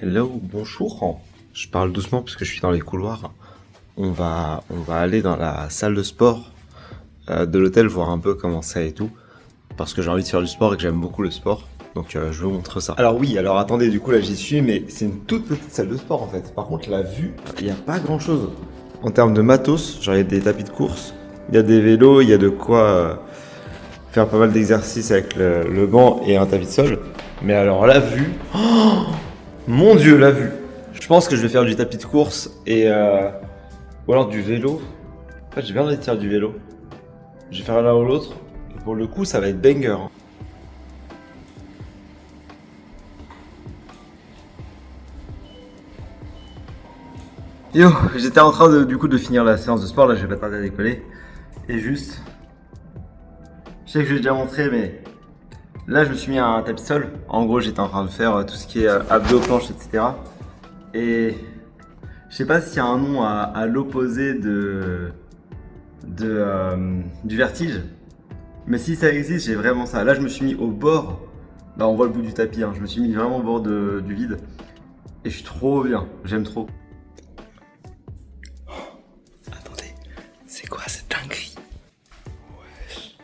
Hello, bonjour. Je parle doucement parce que je suis dans les couloirs. On va aller dans la salle de sport de l'hôtel, voir un peu comment c'est et tout. Parce que j'ai envie de faire du sport et que j'aime beaucoup le sport. Donc je vais vous montrer ça. Alors oui, alors attendez, du coup là j'y suis, mais c'est une toute petite salle de sport en fait. Par contre la vue, il n'y a pas grand chose. En termes de matos, genre il y a des tapis de course, il y a des vélos, il y a de quoi faire pas mal d'exercices avec le banc et un tapis de sol. Mais alors la vue, oh, mon dieu la vue. Je pense que je vais faire du tapis de course et ou alors du vélo. En fait j'ai bien envie de faire du vélo. Je vais faire l'un ou l'autre. Et pour le coup ça va être banger. Yo, j'étais en train de finir la séance de sport, là je vais pas tarder à décoller. Et juste, je sais que je l'ai déjà montré, mais là je me suis mis à un tapis de sol. En gros j'étais en train de faire tout ce qui est abdos, planches, etc. Et je sais pas s'il y a un nom à l'opposé du vertige. Mais si ça existe, j'ai vraiment ça. Là je me suis mis au bord, là on voit le bout du tapis, hein. Je me suis mis vraiment au bord du vide. Et je suis trop bien, j'aime trop. C'est quoi cette dinguerie? Wesh.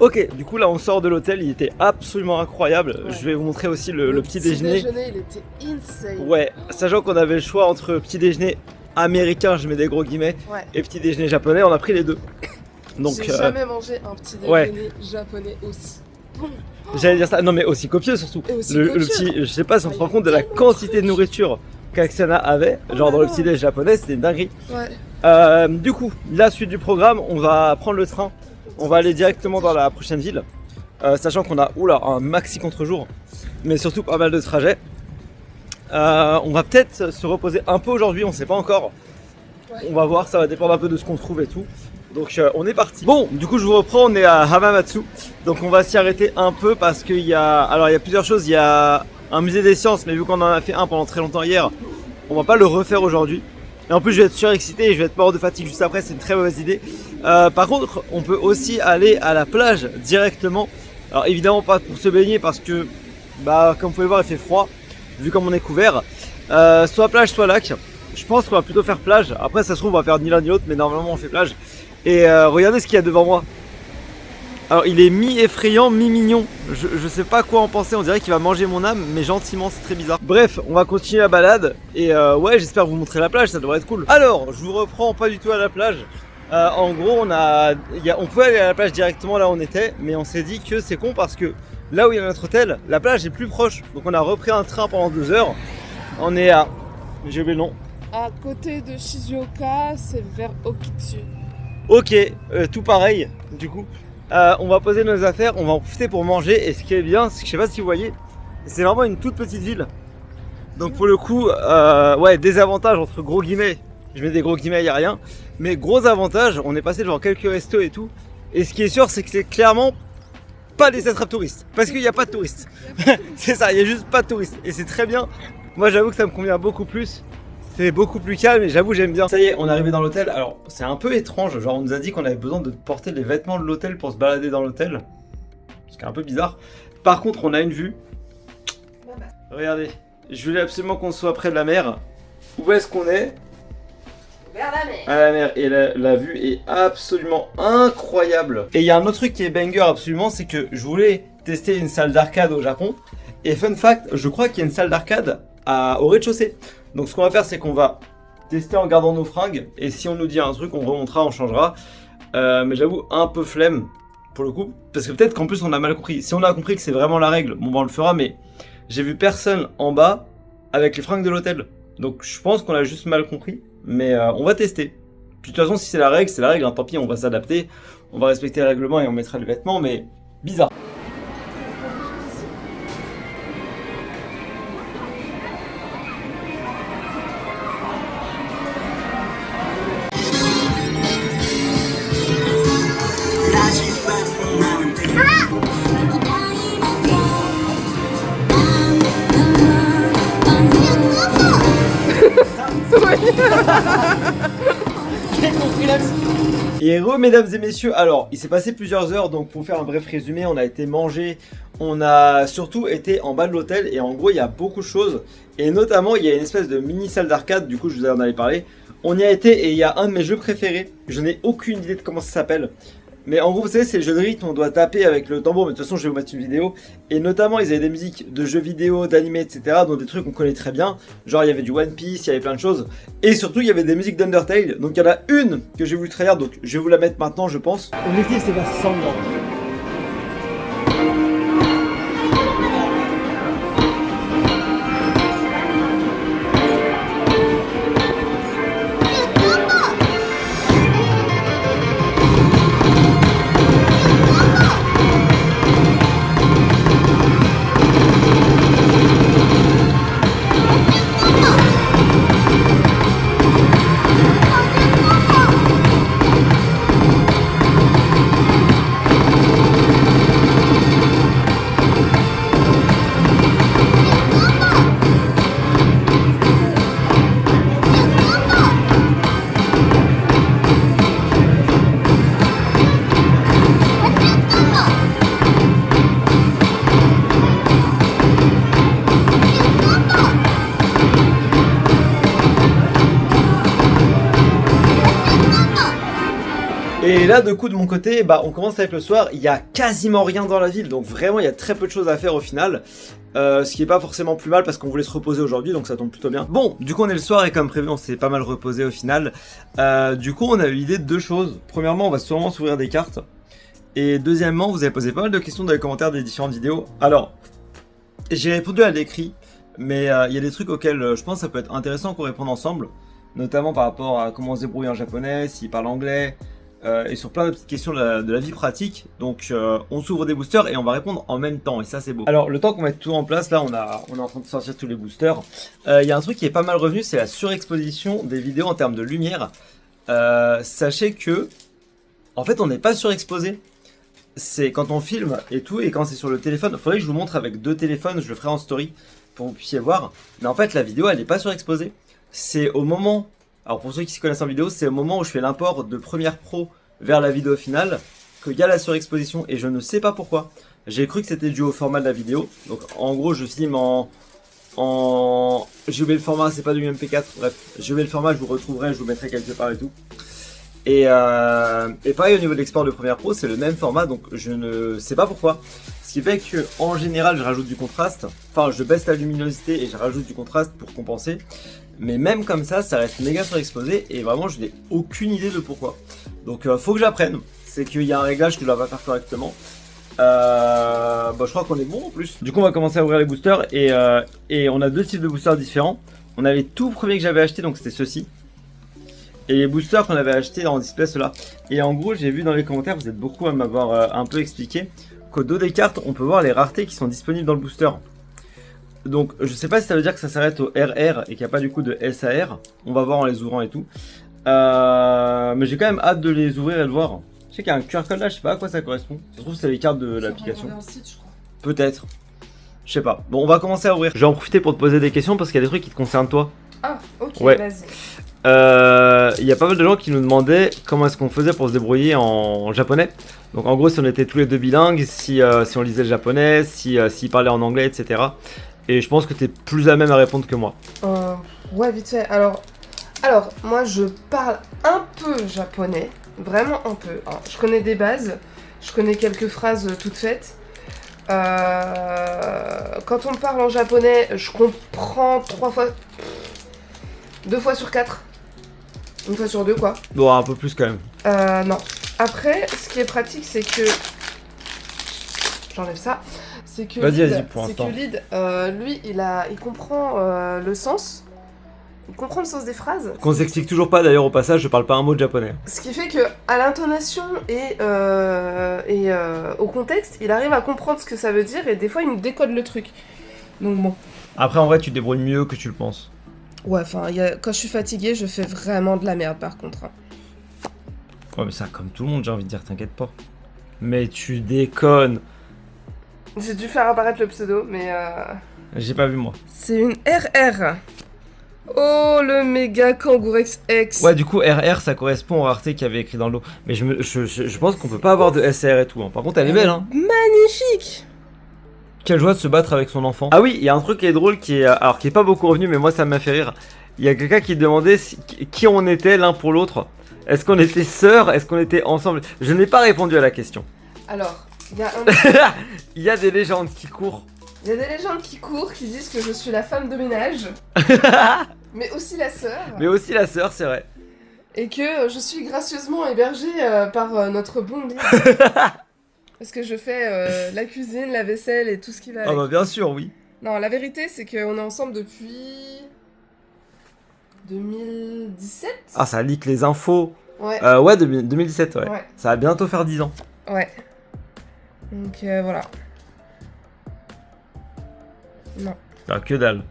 Ok, du coup là on sort de l'hôtel, il était absolument incroyable. Ouais. Je vais vous montrer aussi le petit déjeuner. Le petit déjeuner, il était insane. Ouais, sachant qu'on avait le choix entre petit déjeuner américain, je mets des gros guillemets, ouais, et petit déjeuner japonais, on a pris les deux. Donc, j'ai jamais mangé un petit déjeuner japonais aussi bon. J'allais dire ça, non mais aussi copieux surtout. Aussi le petit, je sais pas si on se rend compte de la quantité de nourriture qu'Axiana avait, genre dans le petit déjeuner japonais, c'était une dinguerie. Ouais. Du coup, la suite du programme, on va prendre le train, on va aller directement dans la prochaine ville, sachant qu'on a un maxi contre-jour, mais surtout pas mal de trajets. On va peut-être se reposer un peu aujourd'hui, on sait pas encore. Ouais. On va voir, ça va dépendre un peu de ce qu'on trouve et tout. Donc on est parti. Bon, du coup je vous reprends, on est à Hamamatsu. Donc on va s'y arrêter un peu parce qu'il y a plusieurs choses. Il y a un musée des sciences, mais vu qu'on en a fait un pendant très longtemps hier, on va pas le refaire aujourd'hui. Et en plus je vais être surexcité et je vais être mort de fatigue juste après, c'est une très mauvaise idée. Par contre, on peut aussi aller à la plage directement. Alors évidemment pas pour se baigner parce que, comme vous pouvez voir, il fait froid, vu comme on est couvert. Soit plage, soit lac. Je pense qu'on va plutôt faire plage. Après ça se trouve on va faire ni l'un ni l'autre, mais normalement on fait plage. Et regardez ce qu'il y a devant moi. Alors il est mi-effrayant, mi-mignon. Je sais pas quoi en penser, on dirait qu'il va manger mon âme, mais gentiment, c'est très bizarre. Bref, on va continuer la balade. Et ouais, j'espère vous montrer la plage, ça devrait être cool. Alors, je vous reprends pas du tout à la plage. En gros, on pouvait aller à la plage directement là où on était, mais on s'est dit que c'est con parce que là où il y a notre hôtel, la plage est plus proche. Donc on a repris un train pendant 2 heures. On est à... j'ai oublié le nom. À côté de Shizuoka, c'est vers Okitsu. Ok, tout pareil, du coup. On va poser nos affaires, on va en profiter pour manger. Et ce qui est bien, c'est que je sais pas si vous voyez, c'est vraiment une toute petite ville. Donc pour le coup, ouais, désavantage entre gros guillemets. Je mets des gros guillemets, il n'y a rien. Mais gros avantage, on est passé devant quelques restos et tout. Et ce qui est sûr, c'est que c'est clairement pas des attrapes touristes. Parce qu'il n'y a pas de touristes. C'est ça, il n'y a juste pas de touristes. Et c'est très bien. Moi j'avoue que ça me convient beaucoup plus. C'est beaucoup plus calme et j'avoue j'aime bien. Ça y est, on est arrivé dans l'hôtel. Alors c'est un peu étrange, genre on nous a dit qu'on avait besoin de porter les vêtements de l'hôtel pour se balader dans l'hôtel. Ce qui est un peu bizarre. Par contre on a une vue. Regardez, je voulais absolument qu'on soit près de la mer. Où est-ce qu'on est? Vers la mer. À la mer. Et la vue est absolument incroyable. Et il y a un autre truc qui est banger absolument, c'est que je voulais tester une salle d'arcade au Japon. Et fun fact, je crois qu'il y a une salle d'arcade au rez-de-chaussée. Donc ce qu'on va faire, c'est qu'on va tester en gardant nos fringues. Et si on nous dit un truc, on remontera, on changera. Mais j'avoue, un peu flemme pour le coup. Parce que peut-être qu'en plus on a mal compris. Si on a compris que c'est vraiment la règle, bon on le fera. Mais j'ai vu personne en bas avec les fringues de l'hôtel. Donc je pense qu'on a juste mal compris. Mais on va tester. Puis de toute façon, si c'est la règle, c'est la règle. Hein, tant pis, on va s'adapter. On va respecter le règlement et on mettra les vêtements. Mais bizarre. Et mesdames et messieurs, alors il s'est passé plusieurs heures, donc pour faire un bref résumé, on a été manger, on a surtout été en bas de l'hôtel et en gros il y a beaucoup de choses. Et notamment il y a une espèce de mini salle d'arcade, du coup je vous en avais parlé. On y a été et il y a un de mes jeux préférés, je n'ai aucune idée de comment ça s'appelle. Mais en gros, vous savez, c'est le jeu de rythme, on doit taper avec le tambour, mais de toute façon, je vais vous mettre une vidéo. Et notamment, ils avaient des musiques de jeux vidéo, d'animés, etc. Donc des trucs qu'on connaît très bien. Genre, il y avait du One Piece, il y avait plein de choses. Et surtout, il y avait des musiques d'Undertale. Donc il y en a une que j'ai voulu trahir, donc je vais vous la mettre maintenant, je pense. L'objectif, c'est faire 100 grammes. Et là, de coup, de mon côté, bah, on commence avec le soir. Il y a quasiment rien dans la ville, donc vraiment, il y a très peu de choses à faire au final. Ce qui est pas forcément plus mal parce qu'on voulait se reposer aujourd'hui, donc ça tombe plutôt bien. Bon, du coup, on est le soir et comme prévu, on s'est pas mal reposé au final. Du coup, on a eu l'idée de deux choses. Premièrement, on va sûrement s'ouvrir des cartes. Et deuxièmement, vous avez posé pas mal de questions dans les commentaires des différentes vidéos. Alors, j'ai répondu à l'écrit, mais il y a des trucs auxquels je pense que ça peut être intéressant qu'on réponde ensemble. Notamment par rapport à comment on se débrouille en japonais, s'il parle anglais. Et sur plein de petites questions de la vie pratique. Donc on s'ouvre des boosters et on va répondre en même temps et ça c'est beau. Alors le temps qu'on mette tout en place, là on est en train de sortir tous les boosters. Il y a un truc qui est pas mal revenu, c'est la surexposition des vidéos en termes de lumière. Sachez que en fait on n'est pas surexposé. C'est quand on filme et tout, et quand c'est sur le téléphone. Il faudrait que je vous montre avec deux téléphones, je le ferai en story pour que vous puissiez voir. Mais en fait la vidéo elle n'est pas surexposée. C'est au moment... Alors pour ceux qui se connaissent en vidéo, c'est au moment où je fais l'import de Premiere Pro vers la vidéo finale qu'il y a la surexposition et je ne sais pas pourquoi. J'ai cru que c'était dû au format de la vidéo. Donc en gros je filme j'ai oublié le format, c'est pas du MP4, bref. J'ai oublié le format, je vous retrouverai, je vous mettrai quelque part et tout. Et pareil au niveau de l'export de Premiere Pro, c'est le même format, donc je ne sais pas pourquoi. Ce qui fait que en général je rajoute du contraste, enfin je baisse la luminosité et je rajoute du contraste pour compenser. Mais même comme ça reste méga surexposé et vraiment je n'ai aucune idée de pourquoi. Donc faut que j'apprenne, c'est qu'il y a un réglage que je dois pas faire correctement. Bah, je crois qu'on est bon en plus. Du coup on va commencer à ouvrir les boosters et on a deux types de boosters différents. On avait tout premier que j'avais acheté, donc c'était ceux-ci. Et les boosters qu'on avait acheté en display, ceux-là. Et en gros j'ai vu dans les commentaires, vous êtes beaucoup à m'avoir un peu expliqué qu'au dos des cartes on peut voir les raretés qui sont disponibles dans le booster. Donc je sais pas si ça veut dire que ça s'arrête au RR et qu'il n'y a pas du coup de SAR. On va voir en les ouvrant et tout. Mais j'ai quand même hâte de les ouvrir et de voir. Je sais qu'il y a un QR code là, je sais pas à quoi ça correspond. Ça se trouve c'est les cartes de l'application. Peut-être. Je sais pas. Bon on va commencer à ouvrir. Je vais en profiter pour te poser des questions parce qu'il y a des trucs qui te concernent toi. Ah ok, ouais. Vas-y. Il y a pas mal de gens qui nous demandaient comment est-ce qu'on faisait pour se débrouiller en japonais. Donc en gros si on était tous les deux bilingues, si on lisait le japonais, s'ils parlaient en anglais, etc. Et je pense que tu es plus à même à répondre que moi. Ouais, vite fait. Alors, moi je parle un peu japonais, vraiment un peu. Alors, je connais des bases, je connais quelques phrases toutes faites. Quand on me parle en japonais, je comprends 2 fois sur 4. 1 fois sur 2 quoi. Bon, un peu plus quand même. Non. Après, ce qui est pratique, c'est que... J'enlève ça. C'est que vas-y, pour l'instant. C'est que Lyd, lui, il comprend le sens. Il comprend le sens des phrases. Qu'on s'explique toujours pas d'ailleurs au passage, je parle pas un mot de japonais. Ce qui fait que à l'intonation et au contexte, il arrive à comprendre ce que ça veut dire et des fois il me décode le truc. Donc bon. Après en vrai tu te débrouilles mieux que tu le penses. Ouais, enfin quand je suis fatiguée, je fais vraiment de la merde par contre. Ouais mais ça comme tout le monde j'ai envie de dire, t'inquiète pas. Mais tu déconnes. J'ai dû faire apparaître le pseudo mais J'ai pas vu moi. C'est une RR. Oh, le méga Kangourex X. Ouais, du coup, RR, ça correspond aux raretés qu'il y avait écrit dans le lot. Mais je pense qu'on peut pas avoir de SR et tout. Hein. Par contre, elle est belle, hein. Magnifique. Quelle joie de se battre avec son enfant. Ah oui, il y a un truc qui est drôle, alors qui est pas beaucoup revenu, mais moi ça m'a fait rire. Il y a quelqu'un qui demandait qui on était l'un pour l'autre. Est-ce qu'on était sœurs? Est-ce qu'on était ensemble? Je n'ai pas répondu à la question. Alors, il y a un... Il y a des légendes qui courent. Il y a des légendes qui courent, qui disent que je suis la femme de ménage. Mais aussi la sœur. Mais aussi la sœur, c'est vrai. Et que je suis gracieusement hébergée par notre bon lit. Parce que je fais la cuisine, la vaisselle et tout ce qui va avec. Ah bah bien sûr, oui. Non, la vérité, c'est qu'on est ensemble depuis... 2017. Ah, ça leak les infos. Ouais. Ouais, 2017, ouais. Ça va bientôt faire 10 ans. Ouais. Donc voilà. Non. Ah, que dalle.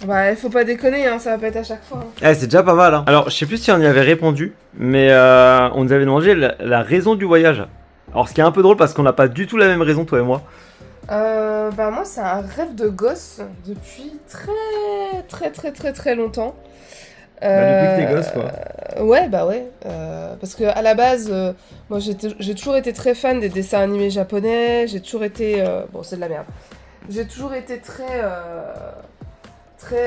Bah, faut pas déconner, hein, ça va pas être à chaque fois. Hein. Eh, c'est déjà pas mal, hein. Alors, je sais plus si on y avait répondu, mais on nous avait demandé la raison du voyage. Alors, ce qui est un peu drôle parce qu'on n'a pas du tout la même raison, toi et moi. Bah, moi, c'est un rêve de gosse depuis très longtemps. Depuis que t'es gosse, quoi. Ouais, bah ouais. Parce que à la base, moi, j'ai toujours été très fan des dessins animés japonais. J'ai toujours été... Bon, c'est de la merde. J'ai toujours été très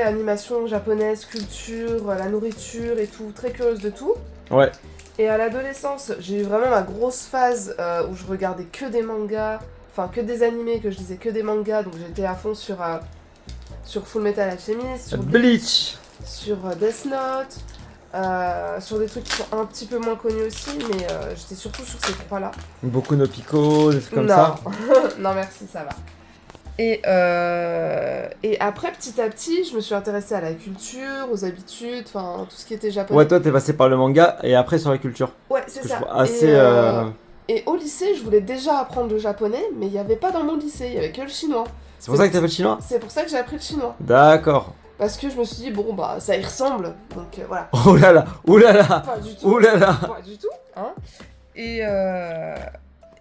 animation japonaise, culture, la nourriture et tout, très curieuse de tout. Ouais. Et à l'adolescence, j'ai eu vraiment ma grosse phase où je regardais que des mangas, enfin que des animés, que je lisais que des mangas, donc j'étais à fond sur Full Metal Alchemist, sur Bleach, sur Death Note, sur des trucs qui sont un petit peu moins connus aussi, mais j'étais surtout sur ces trois-là. Boku no Pico, des trucs comme ça. Non merci, ça va. Et après, petit à petit, je me suis intéressée à la culture, aux habitudes, enfin tout ce qui était japonais. Ouais, toi t'es passé par le manga et après sur la culture. Ouais, c'est ça. Assez. Et au lycée, je voulais déjà apprendre le japonais, mais il n'y avait pas dans mon lycée, il y avait que le chinois. C'est pour ça que t'as fait le chinois? C'est pour ça que j'ai appris le chinois. D'accord. Parce que je me suis dit, bon, bah, ça y ressemble, donc voilà. Oh là là, oh là là, Pas du tout. oh là là. Pas du tout, hein.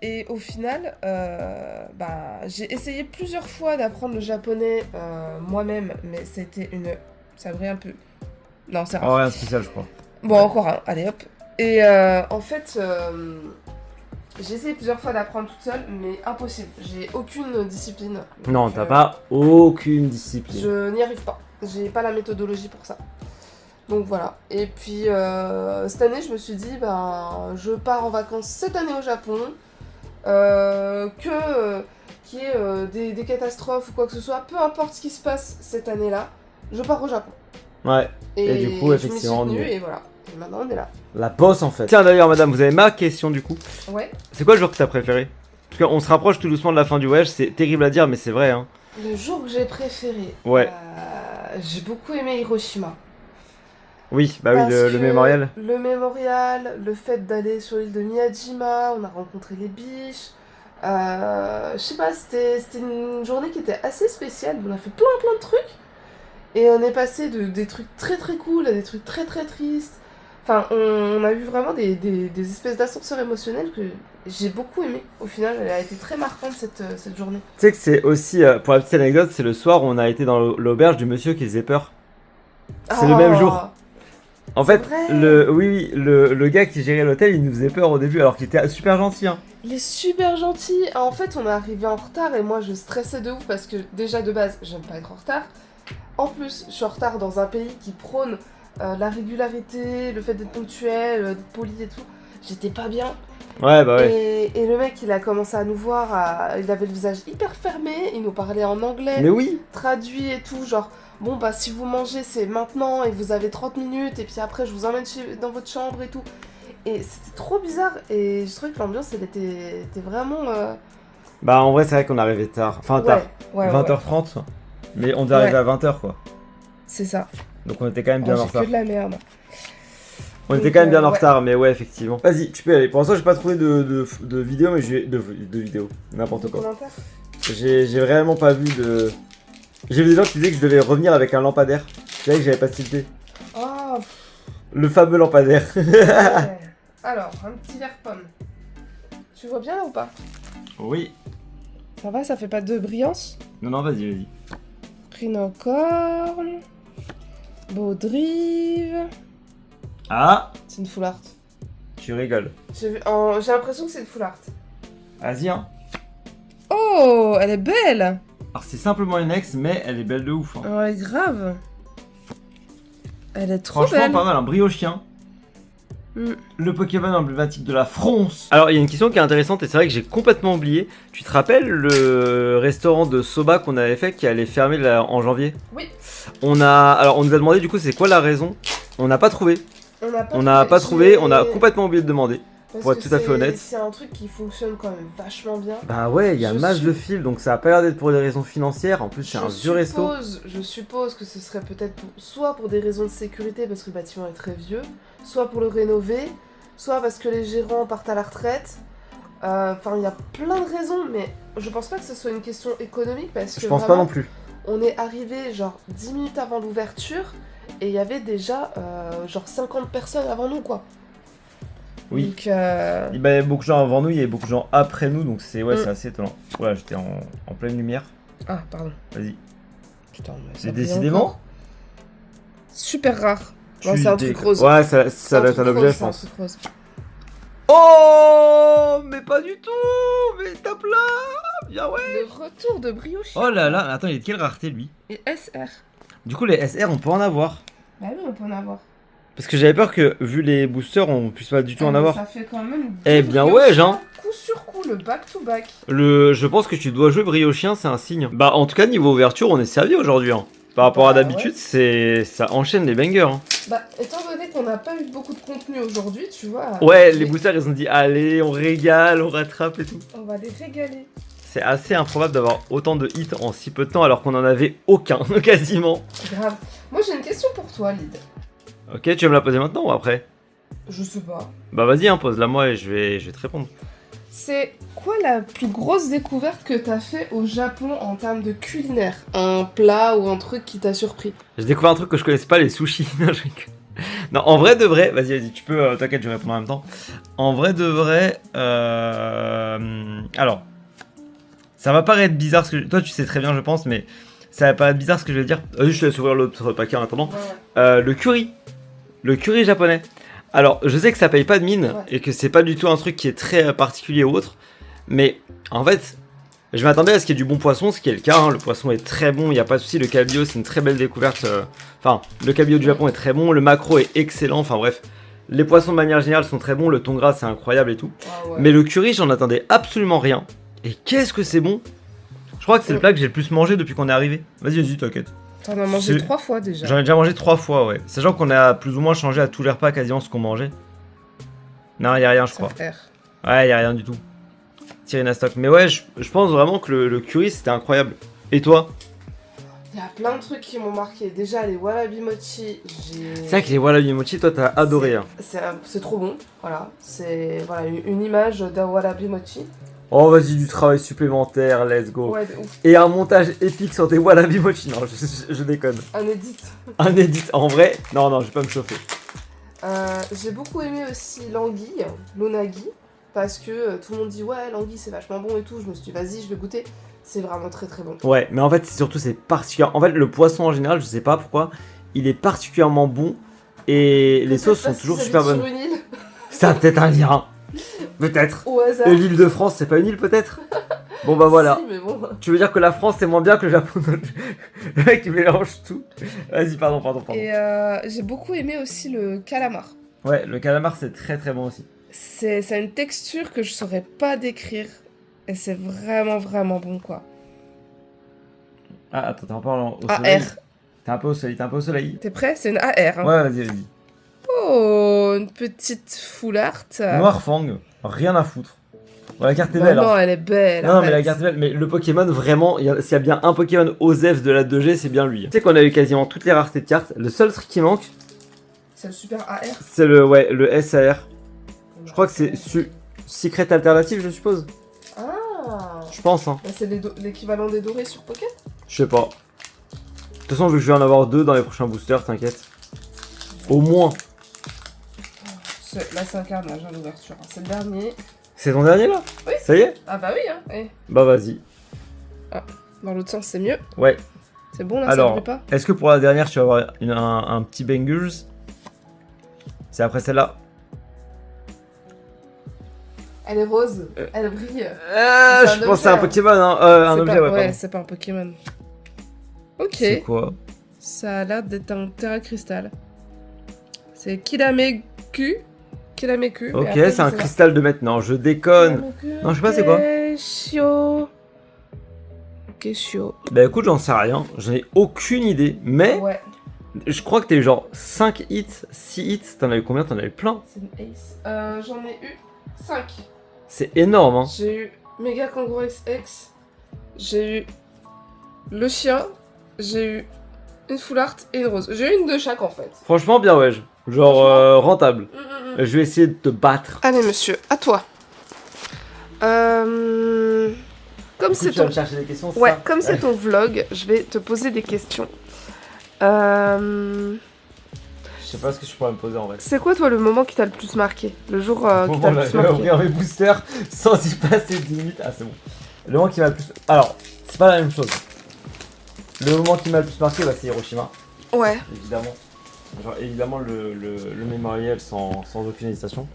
Et au final, bah, j'ai essayé plusieurs fois d'apprendre le japonais moi-même, mais c'était une... Ça brille un peu. Non, c'est rare. Oh, rien de spécial, je crois. Bon, encore un, allez hop. Et en fait, j'ai essayé plusieurs fois d'apprendre toute seule, mais impossible. J'ai aucune discipline. Non, t'as pas aucune discipline. Je n'y arrive pas. J'ai pas la méthodologie pour ça. Donc voilà. Et puis cette année, je me suis dit, ben, je pars en vacances cette année au Japon. Qu'il y ait des catastrophes ou quoi que ce soit, peu importe ce qui se passe cette année-là, je pars au Japon. Ouais. Et du coup, effectivement, je m'y suis tenue, et voilà. Et maintenant, on est là. La bosse en fait. Tiens d'ailleurs, madame, vous avez ma question du coup. Ouais. C'est quoi le jour que t'as préféré? Parce qu'on se rapproche tout doucement de la fin du voyage, c'est terrible à dire, mais c'est vrai, hein. Le jour que j'ai préféré. Ouais. J'ai beaucoup aimé Hiroshima. Oui, bah oui, le mémorial. Le mémorial, le fait d'aller sur l'île de Miyajima, on a rencontré les biches. Je sais pas, c'était une journée qui était assez spéciale. On a fait plein de trucs. Et on est passé des trucs très cool à des trucs très tristes. Enfin, on a eu vraiment des espèces d'ascenseurs émotionnels que j'ai beaucoup aimé. Au final, elle a été très marquante cette journée. Tu sais que c'est aussi, pour la petite anecdote, c'est le soir où on a été dans l'auberge du monsieur qui faisait peur. C'est le même jour. En fait, le gars qui gérait l'hôtel, il nous faisait peur au début, alors qu'il était super gentil. Hein. Il est super gentil. En fait, on est arrivé en retard et moi, je stressais de ouf parce que déjà de base, j'aime pas être en retard. En plus, je suis en retard dans un pays qui prône la régularité, le fait d'être ponctuel, d'être poli et tout. J'étais pas bien. Ouais, bah ouais. Et le mec, il a commencé à nous voir, il avait le visage hyper fermé, il nous parlait en anglais. Mais oui. Traduit et tout, genre... Bon bah si vous mangez c'est maintenant et vous avez 30 minutes et puis après je vous emmène dans votre chambre et tout. Et c'était trop bizarre et je trouvais que l'ambiance elle était vraiment... Bah en vrai c'est vrai qu'on arrivait tard, enfin tard, ouais, 20h30, mais on devait arriver à 20h quoi. C'est ça. Donc on était quand même bien en retard. C'est que de la merde. On était quand même bien en retard mais ouais effectivement. Vas-y tu peux y aller, pour l'instant j'ai pas trouvé de vidéo mais de vidéo, n'importe quoi. J'ai vraiment pas vu de... J'ai vu des gens qui disaient que je devais revenir avec un lampadaire. C'est vrai que j'avais pas tilté. Oh. Le fameux lampadaire. Ouais. Alors, un petit verre pomme. Tu vois bien là ou pas? Oui. Ça va, ça fait pas de brillance? Non, vas-y. Rhinocorne. Baudrive. Ah, C'est une full art. tu rigoles. J'ai l'impression que c'est une full art. Vas-y, hein. Oh, elle est belle. Alors c'est simplement une ex, mais elle est belle de ouf. Hein. Ouais, grave. Elle est trop Franchement, belle. pas mal, un briochien. Mm. Le Pokémon emblématique de la France. Alors, il y a une question qui est intéressante et c'est vrai que j'ai complètement oublié. Tu te rappelles le restaurant de soba qu'on avait fait qui allait fermer en janvier? Oui. On nous a demandé du coup c'est quoi la raison. On n'a pas trouvé. On n'a pas trouvé, on a complètement oublié de demander. Pour être tout à fait honnête. C'est un truc qui fonctionne quand même vachement bien. Bah ouais, il y a masse de fils, donc ça a pas l'air d'être pour des raisons financières. En plus, c'est un vieux resto. Je suppose que ce serait peut-être soit pour des raisons de sécurité parce que le bâtiment est très vieux, soit pour le rénover, soit parce que les gérants partent à la retraite. Enfin, il y a plein de raisons, mais je pense pas que ce soit une question économique parce que Je pense vraiment, pas non plus. on est arrivé genre 10 minutes avant l'ouverture et il y avait déjà genre 50 personnes avant nous, quoi. Oui. Donc, Il y avait beaucoup de gens avant nous, il y avait beaucoup de gens après nous, donc c'est c'est assez étonnant. Voilà, j'étais en pleine lumière. Ah, pardon. Vas-y. Putain, mais C'est décidément super rare. Non, c'est un truc rose. Ouais, ça doit être un objet, je pense. C'est un truc rose. Oh, mais pas du tout. Mais tape là. Bien ouais. Le retour de brioche. Oh là là, attends, il est de quelle rareté lui? Et SR. Du coup, les SR, on peut en avoir. Bah oui, on peut en avoir. Parce que j'avais peur que, vu les boosters, on puisse pas du tout en avoir. Ça fait quand même. Eh bien ouais, Jean. Coup sur coup, le back-to-back. Je pense que tu dois jouer briochien, c'est un signe. Bah en tout cas, niveau ouverture, on est servi aujourd'hui. Hein. Par rapport à d'habitude, ça enchaîne les bangers. Hein. Bah, étant donné qu'on n'a pas eu beaucoup de contenu aujourd'hui, tu vois. Ouais, les boosters, ils ont dit, allez, on régale, on rattrape et tout. On va les régaler. C'est assez improbable d'avoir autant de hits en si peu de temps alors qu'on en avait aucun, quasiment. Grave. Moi, j'ai une question pour toi, Lyd. Ok, tu vas me la poser maintenant ou après? Je sais pas. Bah vas-y, hein, pose-la moi et je vais te répondre. C'est quoi la plus grosse découverte que t'as fait au Japon en termes de culinaire? Un plat ou un truc qui t'a surpris? J'ai découvert un truc que je connaissais pas, les sushis. Non, en vrai de vrai, vas-y, tu peux, t'inquiète, je vais répondre en même temps. En vrai de vrai, alors, ça va paraître bizarre, ce que toi tu sais très bien je pense, mais ça va paraître bizarre ce que je vais dire. Vas-y, je te laisse ouvrir l'autre paquet en attendant. Ouais. Le curry japonais. Alors, je sais que ça paye pas de mine Ouais. et que c'est pas du tout un truc qui est très particulier ou autre, mais en fait, je m'attendais à ce qu'il y ait du bon poisson, ce qui est le cas. Hein. Le poisson est très bon, il n'y a pas de souci. Le cabillaud, c'est une très belle découverte. Enfin, le cabillaud du Japon est très bon, le maquereau est excellent. Enfin bref, les poissons de manière générale sont très bons. Le thon gras, c'est incroyable et tout. Ah ouais. Mais le curry, j'en attendais absolument rien. Et qu'est-ce que c'est bon! Je crois que c'est le plat que j'ai le plus mangé depuis qu'on est arrivé. Vas-y, t'inquiète. T'en as mangé 3 fois déjà. J'en ai déjà mangé 3 fois, ouais. Sachant qu'on a plus ou moins changé à tous les repas quasiment ce qu'on mangeait. Non, y a rien, je crois. Ouais, y a rien du tout. Tirina stock. Mais ouais, je pense vraiment que le curry c'était incroyable. Et toi? Il y a plein de trucs qui m'ont marqué. Déjà, les wallabi mochi, C'est vrai que les wallabi mochi, toi t'as adoré. Hein. C'est trop bon. Voilà. C'est voilà, une image d'un wallabi mochi. Oh, vas-y, du travail supplémentaire, let's go. Ouais, de ouf. Et un montage épique sur des wallabi mochi. Non, je déconne. Un edit. Un edit. En vrai, non, je vais pas me chauffer. J'ai beaucoup aimé aussi l'anguille, l'onagi, parce que tout le monde dit ouais, l'anguille c'est vachement bon et tout. Je me suis dit, vas-y, je vais goûter. C'est vraiment très très bon. Ouais, mais en fait, c'est particulier. En fait, le poisson en général, je sais pas pourquoi, il est particulièrement bon et les sauces sont toujours super bonnes. Sur une île. Ça a peut-être un lien. Peut-être. Au hasard. Et l'île de France, c'est pas une île peut-être? Bon bah voilà. Si, mais bon. Tu veux dire que la France c'est moins bien que le Japon? Le mec il mélange tout. Vas-y, pardon. Et j'ai beaucoup aimé aussi le calamar. Ouais, le calamar c'est très très bon aussi. Ça a une texture que je saurais pas décrire. Et c'est vraiment vraiment bon quoi. Ah attends, t'es un peu au soleil. AR. T'es un peu au soleil. T'es prêt? C'est une AR. Hein. Ouais, vas-y. Oh, une petite full art. Noir Fang, rien à foutre. Bon, la carte est belle. Non, hein. elle est belle. Non, mais la carte est belle. Mais le Pokémon, vraiment, s'il y a bien un Pokémon OSEF de la 2G, c'est bien lui. Tu sais qu'on a eu quasiment toutes les raretés de cartes. Le seul truc qui manque, c'est le super AR. c'est le SAR. Je crois que c'est Secret Alternative, je suppose. Ah. Je pense, hein. Bah, c'est l'équivalent des dorés sur Pocket. Je sais pas. De toute façon, vu que je vais en avoir 2 dans les prochains boosters, t'inquiète. Au moins. Là, c'est un carnage à l'ouverture. C'est le dernier. C'est ton dernier là? Oui. Ça y est? Ah bah oui, hein. Bah vas-y. Dans l'autre sens, c'est mieux. Ouais. C'est bon là, Alors, ça brûle pas? est-ce que pour la dernière, tu vas avoir un petit bangers? C'est après celle-là. Elle est rose, elle brille. Je pense que c'est un Pokémon, hein. Un objet, ouais, pardon. c'est pas un Pokémon. Ok. C'est quoi? Ça a l'air d'être un Terra Cristal. C'est Kilameku. Ok, c'est un cristal de maintenant, je déconne. Non, je sais pas c'est quoi. Keshio. Bah écoute, j'en sais rien, j'en ai aucune idée, mais Ouais, je crois que t'es genre 5 hits, 6 hits, t'en as eu combien? T'en as eu plein. c'est une Ace. J'en ai eu 5. C'est énorme, hein. J'ai eu Mega Kangaroo XX. J'ai eu le chien. J'ai eu une full art et une rose. J'ai eu une de chaque en fait. Franchement, bien ouais, genre rentable. Je vais essayer de te battre. Allez monsieur, à toi. Comme c'est Tu vas ton... me chercher des questions, c'est Ouais, ça? comme c'est ton vlog, je vais te poser des questions. Je sais pas ce que je pourrais me poser en vrai. C'est quoi toi le moment qui t'a le plus marqué? Le jour qui t'a le plus Je vais marqué? ouvrir mes boosters sans y passer 10 minutes. Ah c'est bon. Le moment qui m'a le plus... Alors, c'est pas la même chose. Le moment qui m'a le plus marqué, bah, c'est Hiroshima, Ouais. évidemment. Genre évidemment le mémorial sans aucune hésitation.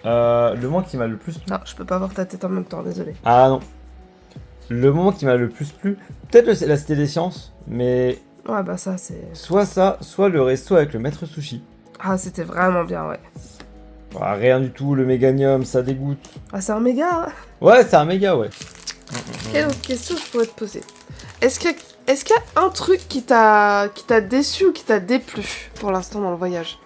Le moment qui m'a le plus plu... Non, je peux pas voir ta tête en même temps, désolé. Ah non. Le moment qui m'a le plus plu, peut-être la Cité des Sciences, mais Ouais, bah ça c'est... soit ça, soit le resto avec le maître sushi. Ah, c'était vraiment bien, ouais. Ah, rien du tout, le méganium, ça dégoûte. Ah, c'est un méga, hein. Ouais, c'est un méga, ouais. Quelle autre question je pourrais te poser? Est-ce qu'il y a un truc qui t'a déçu ou qui t'a déplu pour l'instant dans le voyage?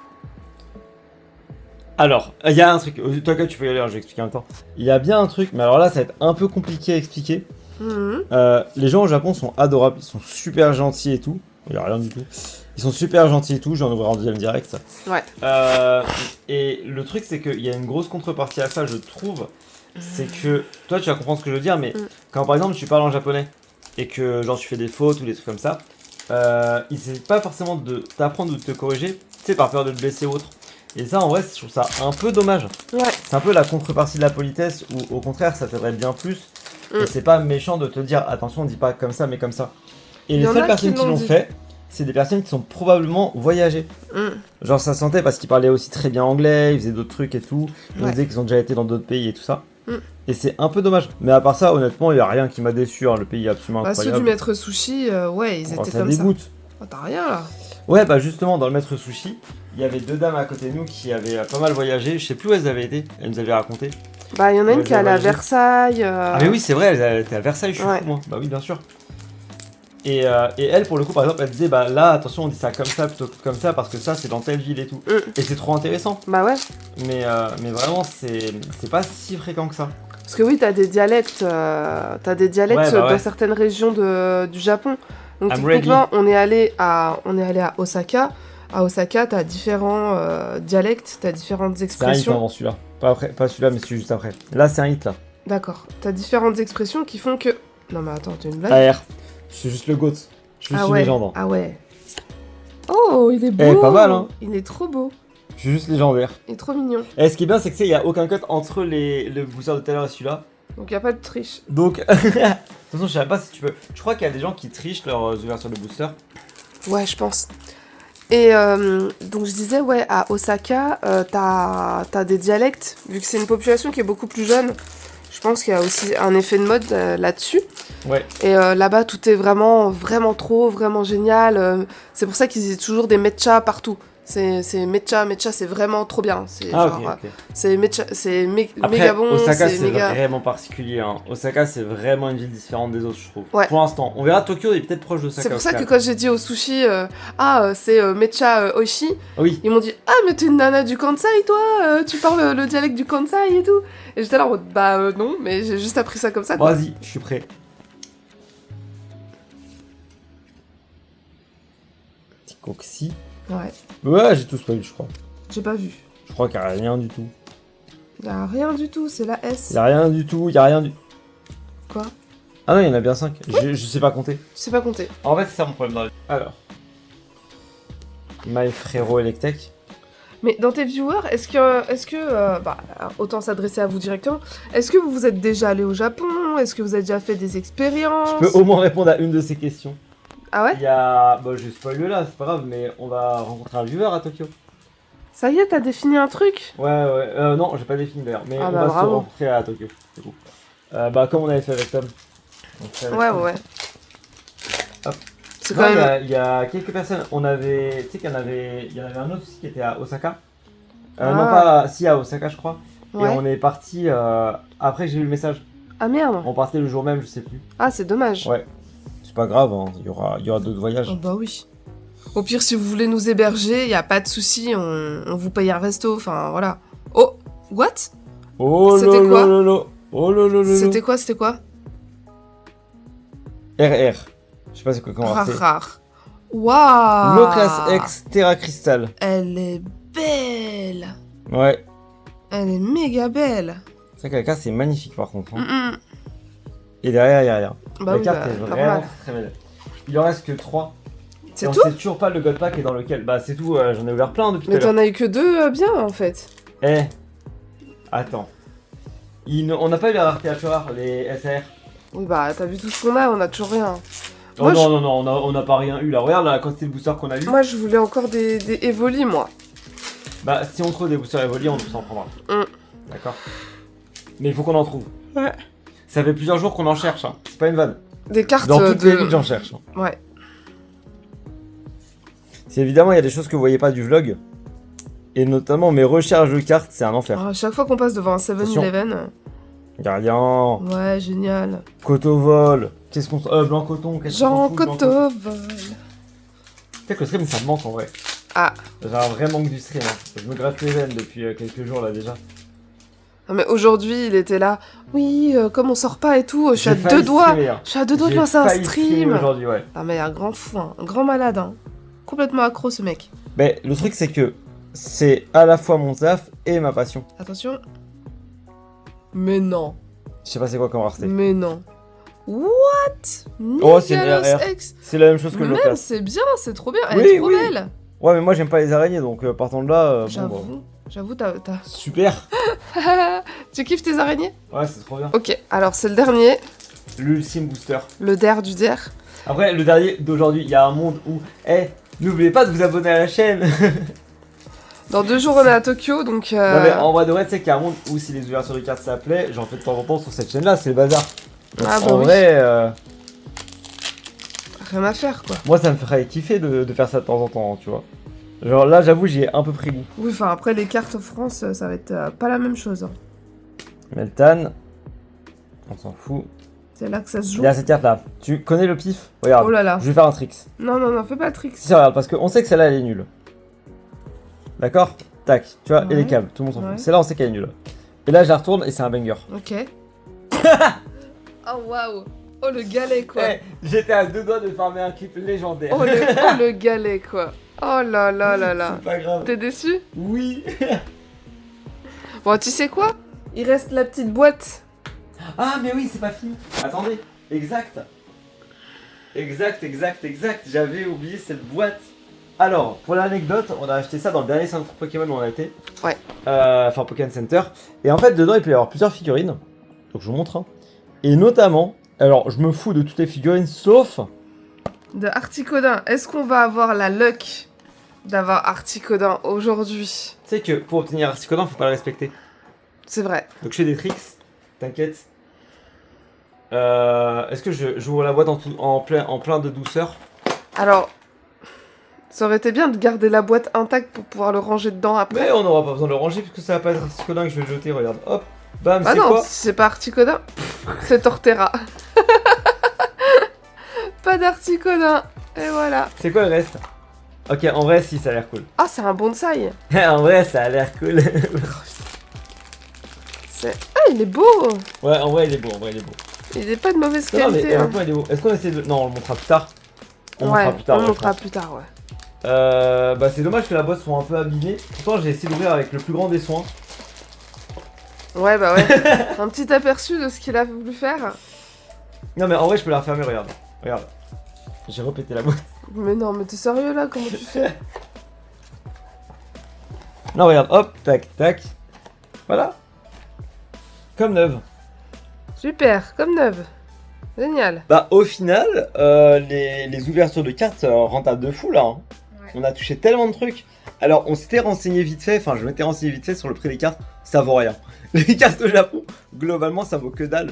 Alors, il y a un truc, toi quand tu peux y aller, je vais expliquer en même temps. Il y a bien un truc, mais alors là ça va être un peu compliqué à expliquer. Les gens au Japon sont adorables, ils sont super gentils et tout. Il y a rien du tout. Ils sont super gentils et tout, j'en ouvrirai en deuxième direct ça. Ouais. Et le truc c'est qu'il y a une grosse contrepartie à ça je trouve. C'est que, toi tu vas comprendre ce que je veux dire, mais quand par exemple tu parles en japonais et que genre tu fais des fautes ou des trucs comme ça, ils essaient pas forcément de t'apprendre ou de te corriger, tu sais, par peur de te blesser ou autre. Et ça en vrai je trouve ça un peu dommage. Ouais. C'est un peu la contrepartie de la politesse ou au contraire ça t'aiderait bien plus. Et c'est pas méchant de te dire attention on dit pas comme ça mais comme ça. Et les seules personnes qui l'ont fait, c'est des personnes qui sont probablement voyagées. Genre ça se sentait parce qu'ils parlaient aussi très bien anglais, ils faisaient d'autres trucs et tout. Ils disaient qu'ils ont déjà été dans d'autres pays et tout ça. Et c'est un peu dommage. Mais à part ça honnêtement il y a rien qui m'a déçu, hein. Le pays est absolument incroyable. Ceux du maître sushi, ouais ils étaient ça comme dégoûte. ça. Oh, t'as rien là. Ouais bah justement dans le maître sushi, il y avait deux dames à côté de nous qui avaient pas mal voyagé. Je sais plus où elles avaient été, elles nous avaient raconté. Bah il y en a une qui est allée à Versailles. Ah mais oui c'est vrai, elles étaient à Versailles, je suis fou moi. Bah oui bien sûr. Et elle pour le coup par exemple elle disait bah là attention on dit ça comme ça plutôt que comme ça parce que ça c'est dans telle ville et tout. Et c'est trop intéressant. Bah ouais. Mais vraiment c'est pas si fréquent que ça. Parce que oui t'as des dialectes, dans certaines régions du Japon. Donc typiquement on est allé à Osaka. À Osaka t'as différents dialectes, t'as différentes expressions. C'est un hit avant celui-là. Pas celui-là mais celui juste après. Là c'est un hit là. D'accord. T'as différentes expressions qui font que... Non mais attends, t'as une blague? AR. Je suis juste le GOAT. Je suis une légende. Ah ouais. Oh, il est beau. Eh, pas mal, hein. Il est trop beau. Je suis juste légendaire. Il est trop mignon. Et ce qui est bien, c'est que il y a aucun cut entre le booster de tout à l'heure et celui-là. Donc y a pas de triche. Donc, de toute façon, je sais pas si tu peux. Je crois qu'il y a des gens qui trichent leurs ouvertures de booster. Ouais, je pense. Et donc je disais, ouais, à Osaka, t'as des dialectes, vu que c'est une population qui est beaucoup plus jeune. Je pense qu'il y a aussi un effet de mode là-dessus. Ouais. Et là-bas, tout est vraiment génial. C'est pour ça qu'ils disent toujours des mechas partout. C'est mecha, c'est vraiment trop bien. C'est c'est mecha, c'est méga bon. Osaka, c'est vraiment particulier. Hein. Osaka, c'est vraiment une ville différente des autres, je trouve. Ouais. Pour l'instant, on verra. Tokyo est peut-être proche d'Osaka. C'est pour ça que quand j'ai dit au sushi, c'est mecha oishi, oui. Ils m'ont dit mais t'es une nana du Kansai, toi, tu parles le dialecte du Kansai et tout. Et j'étais là en mode non, mais j'ai juste appris ça comme ça. Vas-y, je suis prêt. Petit coxy. Ouais, j'ai tout spoil, je crois. J'ai pas vu. Je crois qu'il y a rien du tout. Il y a rien du tout, c'est la S. Il y a rien du tout, il y a rien du... Quoi? Ah non, il y en a bien 5. Je sais pas compter. Je sais pas compter. En fait, c'est ça mon problème dans la... Alors. My frérot Electek. Mais dans tes viewers, est-ce que autant s'adresser à vous directement, est-ce que vous êtes déjà allé au Japon? Est-ce que vous avez déjà fait des expériences? Je peux au moins répondre à une de ces questions. Ah ouais? Il y a... Bon, je spoil là, c'est pas grave, mais on va rencontrer un viewer à Tokyo. Ça y est, t'as défini un truc? Ouais. Non, j'ai pas défini d'ailleurs, mais Ah on bah va se bravo. rencontrer à Tokyo, du coup. Bah, comme on avait fait avec Tom. On fait avec Tom. Ouais. Hop. C'est Non, quand même... il y a quelques personnes. On avait... Tu sais qu'il y en avait un autre aussi qui était à Osaka. Non, pas... Si, à Osaka, je crois. Ouais. Et on est parti... Après, j'ai eu le message. Ah merde. On partait le jour même, je sais plus. Ah, c'est dommage. Ouais. C'est pas grave, hein. Il y aura d'autres voyages. Oh bah oui. Au pire, si vous voulez nous héberger, y a pas de souci, on vous paye un resto, enfin voilà. Oh, what? Oh C'était quoi? lolo. Oh lolo. C'était quoi? RR. Je sais pas c'est quoi comment c'est. Rare. Waouh. Locas X Terra Crystal. Elle est belle. Ouais. Elle est méga belle. C'est vrai que la carte c'est magnifique par contre. Hein. Mm. Et derrière, il y a rien. Bah la oui, carte bah, est normal. vraiment très belle. Il en reste que 3. C'est on tout? sait toujours pas le God Pack est dans lequel. Bah c'est tout, j'en ai ouvert plein depuis tout Mais à l'heure. t'en as eu que 2 bien en fait. Eh. Attends. On n'a pas eu la rareté la plus rare, les SR. Oui bah t'as vu tout ce qu'on a, on a toujours rien. Oh Moi, non, on n'a pas rien eu là. Regarde la quantité de boosters qu'on a eu. Moi je voulais encore des Evoli moi. Bah si on trouve des boosters Evoli, on s'en prendra. D'accord. Mais il faut qu'on en trouve. Ouais. Ça fait plusieurs jours qu'on en cherche, hein. C'est pas une vanne. Des cartes Dans toutes les villes, j'en cherche. Hein. Ouais. C'est évidemment, il y a des choses que vous voyez pas du vlog. Et notamment mes recherches de cartes, c'est un enfer. À chaque fois qu'on passe devant un 7-Eleven. Gardien. Ouais, génial. Cotovol. Qu'est-ce qu'on... blanc coton. Jean Cotovol. Peut-être que le stream, ça me manque en vrai. Ah. J'ai un vrai manque du stream. Hein. Je me gratte les veines depuis quelques jours là déjà. Non mais aujourd'hui, il était là. Oui, comme on sort pas et tout, je suis à J'ai 2 failli doigts. streamer, hein. Je suis à 2 doigts de J'ai lancer un failli streamer stream. aujourd'hui, ouais. Ah mais un grand fou, hein. Un grand malade. Hein. Complètement accro ce mec. Mais le truc, c'est que c'est à la fois mon taf et ma passion. Attention. Mais non. Je sais pas c'est quoi comme rareté. Mais non. What? Oh, c'est une Nigalos RR. X. C'est la même chose que le Même, Locas. c'est bien, c'est trop bien. Elle Oui, est trop oui. belle. Ouais, mais moi j'aime pas les araignées, donc partant de là, J'avoue. bon, bah. J'avoue, t'as... Super. Tu kiffes tes araignées? Ouais, c'est trop bien. Ok, alors c'est le dernier. L'ultime booster. Le der du der. Après, le dernier d'aujourd'hui, il y a un monde où... n'oubliez pas de vous abonner à la chaîne. Dans 2 jours, on est à Tokyo, donc... Non mais en vrai de vrai, tu sais qu'il y a un monde où si les ouvertures de cartes ça plaît, j'en fais de temps en temps sur cette chaîne-là, c'est le bazar. Donc, Ah bah en oui. vrai, Rien à faire, quoi. moi ça me ferait kiffer de faire ça de temps en temps, tu vois. Genre là, j'avoue, j'y ai un peu pris goût. Oui, enfin, après, les cartes France, ça va être pas la même chose. Hein. Meltan, on s'en fout. C'est là que ça se Il joue. y a cette carte-là. Tu connais le pif? Regarde, Oh là là. je vais faire un tricks. Non, fais pas de tricks. Si, regarde, parce qu'on sait que celle-là, elle est nulle. D'accord? Tac, tu vois, et Ouais. les câbles, tout le monde s'en Ouais. fout. Celle-là, on sait qu'elle est nulle. Et là, je la retourne et c'est un banger. Ok. Oh, waouh. Oh, le galet, quoi. J'étais à 2 doigts de farmer un clip légendaire. Oh, le galet, quoi. Oh là là là là. C'est pas grave. T'es déçu? Oui. Bon, tu sais quoi? Il reste la petite boîte. Ah, mais oui, c'est pas fini. Attendez, exact. Exact. J'avais oublié cette boîte. Alors, pour l'anecdote, on a acheté ça dans le dernier centre Pokémon où on a été. Ouais. Enfin, Pokémon Center. Et en fait, dedans, il peut y avoir plusieurs figurines. Donc, je vous montre. Hein. Et notamment, alors, je me fous de toutes les figurines, sauf... De Articodin. Est-ce qu'on va avoir la luck d'avoir Articodin aujourd'hui? Tu sais que pour obtenir Articodin, faut pas le respecter. C'est vrai. Donc, je fais des tricks. T'inquiète. Est-ce que j'ouvre la boîte en plein de douceur? Alors, ça aurait été bien de garder la boîte intacte pour pouvoir le ranger dedans après. Mais on n'aura pas besoin de le ranger puisque ça va pas être Articodin que je vais jeter. Regarde, hop, bam, Ah c'est non, quoi? si c'est pas Articodin, c'est Torterra. Pas d'Articodin. Et voilà. C'est quoi le reste? Ok, en vrai, si, ça a l'air cool. Ah, c'est un bonsaï. En vrai, ça a l'air cool. Ah, il est beau. Ouais, en vrai, il est beau, Il est pas de mauvaise Non, mais qualité. Hein. honnêtement, il est beau. Est-ce qu'on essaie de... Non, on le montrera plus tard. On Ouais, montrera plus tard. on ouais, montrera je plus tard, ouais. pense. Bah, c'est dommage que la boîte soit un peu abîmée. Pourtant, j'ai essayé d'ouvrir avec le plus grand des soins. Ouais, bah ouais. Un petit aperçu de ce qu'il a voulu faire. Non, mais en vrai, je peux la refermer, regarde. Regarde. J'ai repété la boîte. Mais non, mais t'es sérieux là? Comment tu fais? Non, regarde, hop, tac, tac. Voilà. Comme neuve. Super, comme neuve. Génial. Bah au final, les ouvertures de cartes rentables de fou là. Hein. Ouais. On a touché tellement de trucs. Alors on s'était renseigné vite fait, enfin je m'étais renseigné vite fait sur le prix des cartes, ça vaut rien. Les cartes au Japon, globalement ça vaut que dalle.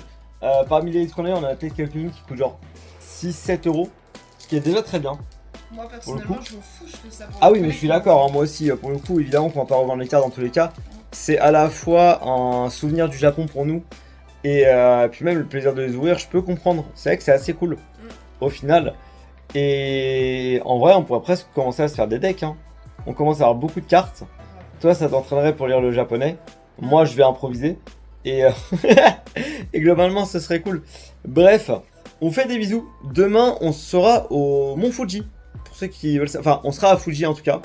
Parmi les électroniques, on a peut-être quelques-unes qui coûtent genre 6-7 euros, ce qui est déjà très bien. Moi personnellement je m'en fous, je fais ça pour Ah oui mais je suis d'accord, hein, moi aussi, pour le coup évidemment qu'on va pas revendre les cartes dans tous les cas. C'est à la fois un souvenir du Japon pour nous, et puis même le plaisir de les ouvrir, je peux comprendre. C'est vrai que c'est assez cool au final. Et en vrai, on pourrait presque commencer à se faire des decks. Hein. On commence à avoir beaucoup de cartes. Toi, ça t'entraînerait pour lire le japonais. Moi, je vais improviser. Et, et globalement, ce serait cool. Bref, on fait des bisous. Demain, on sera au Mont Fuji. Pour ceux qui veulent ça. Enfin, on sera à Fuji en tout cas.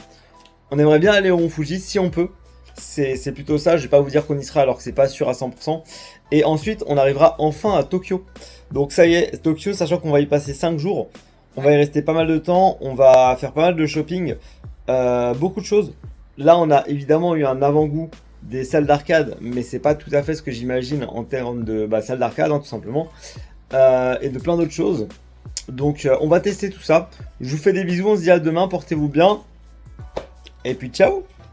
On aimerait bien aller au Mont Fuji si on peut. C'est plutôt ça. Je vais pas vous dire qu'on y sera alors que c'est pas sûr à 100%. Et ensuite, on arrivera enfin à Tokyo. Donc ça y est, Tokyo, sachant qu'on va y passer 5 jours. On va y rester pas mal de temps. On va faire pas mal de shopping. Beaucoup de choses. Là, on a évidemment eu un avant-goût des salles d'arcade, mais c'est pas tout à fait ce que j'imagine en termes de salles d'arcade, hein, tout simplement. Et de plein d'autres choses. Donc, on va tester tout ça. Je vous fais des bisous, on se dit à demain, portez-vous bien. Et puis, ciao!